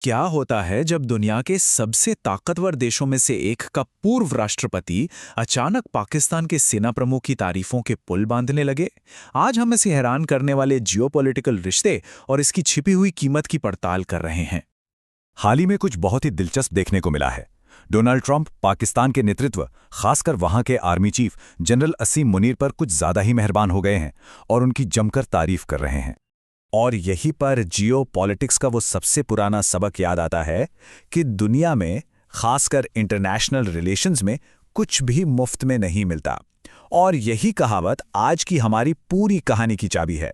क्या होता है जब दुनिया के सबसे ताकतवर देशों में से एक का पूर्व राष्ट्रपति अचानक पाकिस्तान के सेना प्रमुख की तारीफों के पुल बांधने लगे? आज हम इसे हैरान करने वाले जियोपॉलिटिकल रिश्ते और इसकी छिपी हुई कीमत की पड़ताल कर रहे हैं। हाल ही में कुछ बहुत ही दिलचस्प देखने को मिला है। डोनाल्ड ट्रंप पाकिस्तान के नेतृत्व, खासकर वहां के आर्मी चीफ जनरल असीम मुनीर पर कुछ ज्यादा ही मेहरबान हो गए हैं और उनकी जमकर तारीफ कर रहे हैं। और यहीं पर जियो पॉलिटिक्स का वो सबसे पुराना सबक याद आता है कि दुनिया में, खासकर इंटरनेशनल रिलेशंस में, कुछ भी मुफ्त में नहीं मिलता। और यही कहावत आज की हमारी पूरी कहानी की चाबी है।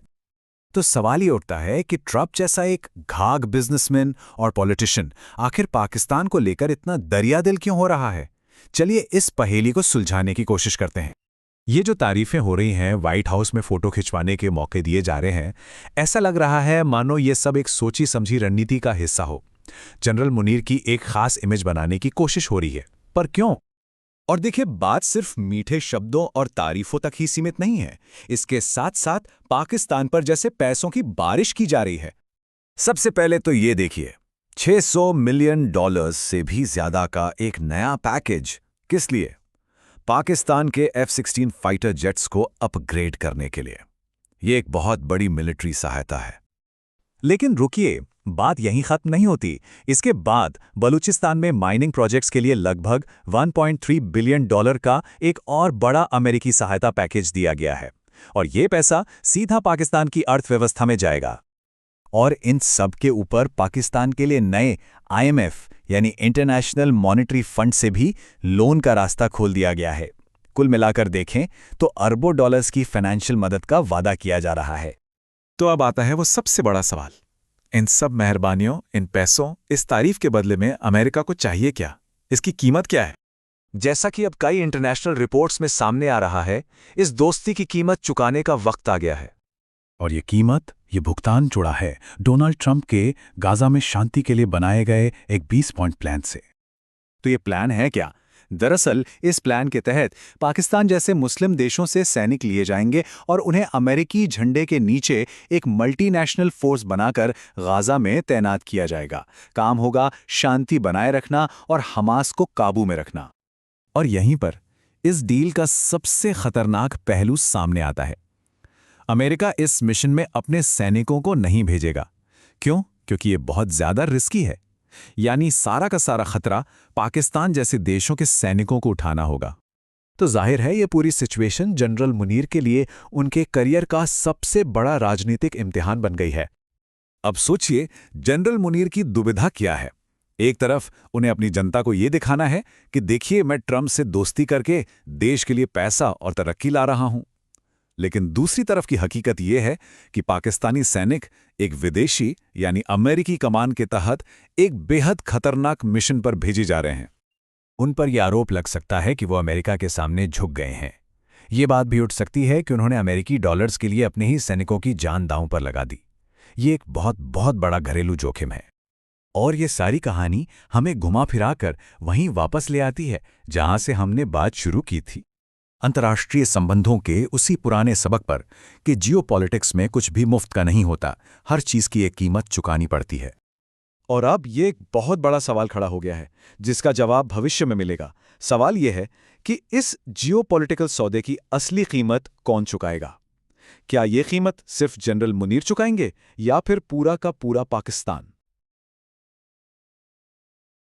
तो सवाल ये उठता है कि ट्रंप जैसा एक घाघ बिजनेसमैन और पॉलिटिशियन आखिर पाकिस्तान को लेकर इतना दरियादिल क्यों हो रहा है? चलिए इस पहेली को सुलझाने की कोशिश करते हैं। ये जो तारीफें हो रही हैं, व्हाइट हाउस में फोटो खिंचवाने के मौके दिए जा रहे हैं, ऐसा लग रहा है मानो ये सब एक सोची समझी रणनीति का हिस्सा हो। जनरल मुनीर की एक खास इमेज बनाने की कोशिश हो रही है, पर क्यों? और देखिए, बात सिर्फ मीठे शब्दों और तारीफों तक ही सीमित नहीं है। इसके साथ साथ पाकिस्तान पर जैसे पैसों की बारिश की जा रही है। सबसे पहले तो ये देखिए, $600 मिलियन से भी ज्यादा का एक नया पैकेज। किस लिए? पाकिस्तान के F-16 फाइटर जेट्स को अपग्रेड करने के लिए। ये एक बहुत बड़ी मिलिट्री सहायता है। लेकिन रुकिए, बात यहीं खत्म नहीं होती। इसके बाद बलूचिस्तान में माइनिंग प्रोजेक्ट्स के लिए लगभग $1.3 बिलियन का एक और बड़ा अमेरिकी सहायता पैकेज दिया गया है। और ये पैसा सीधा पाकिस्तान की अर्थव्यवस्था में जाएगा। और इन सब के ऊपर पाकिस्तान के लिए नए IMF यानी इंटरनेशनल मॉनेटरी फंड से भी लोन का रास्ता खोल दिया गया है। कुल मिलाकर देखें तो अरबों डॉलर्स की फाइनेंशियल मदद का वादा किया जा रहा है। तो अब आता है वो सबसे बड़ा सवाल। इन सब मेहरबानियों, इन पैसों, इस तारीफ के बदले में अमेरिका को चाहिए क्या? इसकी कीमत क्या है? जैसा कि अब कई इंटरनेशनल रिपोर्ट्स में सामने आ रहा है, इस दोस्ती की कीमत चुकाने का वक्त आ गया है। और ये कीमत, ये भुगतान जुड़ा है डोनाल्ड ट्रंप के गाजा में शांति के लिए बनाए गए एक 20 पॉइंट प्लान से। तो ये प्लान है क्या? दरअसल इस प्लान के तहत पाकिस्तान जैसे मुस्लिम देशों से सैनिक लिए जाएंगे और उन्हें अमेरिकी झंडे के नीचे एक मल्टीनेशनल फोर्स बनाकर गाजा में तैनात किया जाएगा। काम होगा शांति बनाए रखना और हमास को काबू में रखना। और यहीं पर इस डील का सबसे खतरनाक पहलू सामने आता है। अमेरिका इस मिशन में अपने सैनिकों को नहीं भेजेगा। क्यों? क्योंकि ये बहुत ज्यादा रिस्की है। यानी सारा का सारा खतरा पाकिस्तान जैसे देशों के सैनिकों को उठाना होगा। तो जाहिर है ये पूरी सिचुएशन जनरल मुनीर के लिए उनके करियर का सबसे बड़ा राजनीतिक इम्तिहान बन गई है। अब सोचिए, जनरल मुनीर की दुविधा क्या है। एक तरफ उन्हें अपनी जनता को ये दिखाना है कि देखिए, मैं ट्रंप से दोस्ती करके देश के लिए पैसा और तरक्की ला रहा हूं। लेकिन दूसरी तरफ की हकीकत यह है कि पाकिस्तानी सैनिक एक विदेशी यानी अमेरिकी कमान के तहत एक बेहद खतरनाक मिशन पर भेजे जा रहे हैं। उन पर यह आरोप लग सकता है कि वो अमेरिका के सामने झुक गए हैं। ये बात भी उठ सकती है कि उन्होंने अमेरिकी डॉलर्स के लिए अपने ही सैनिकों की जान दांव पर लगा दी। ये एक बहुत बहुत बड़ा घरेलू जोखिम है। और ये सारी कहानी हमें घुमा फिराकर वहीं वापस ले आती है जहां से हमने बात शुरू की थी, अंतर्राष्ट्रीय संबंधों के उसी पुराने सबक पर कि जियोपॉलिटिक्स में कुछ भी मुफ्त का नहीं होता, हर चीज की एक कीमत चुकानी पड़ती है। और अब ये एक बहुत बड़ा सवाल खड़ा हो गया है जिसका जवाब भविष्य में मिलेगा। सवाल यह है कि इस जियोपॉलिटिकल सौदे की असली कीमत कौन चुकाएगा? क्या ये कीमत सिर्फ जनरल मुनीर चुकाएंगे या फिर पूरा का पूरा पाकिस्तान?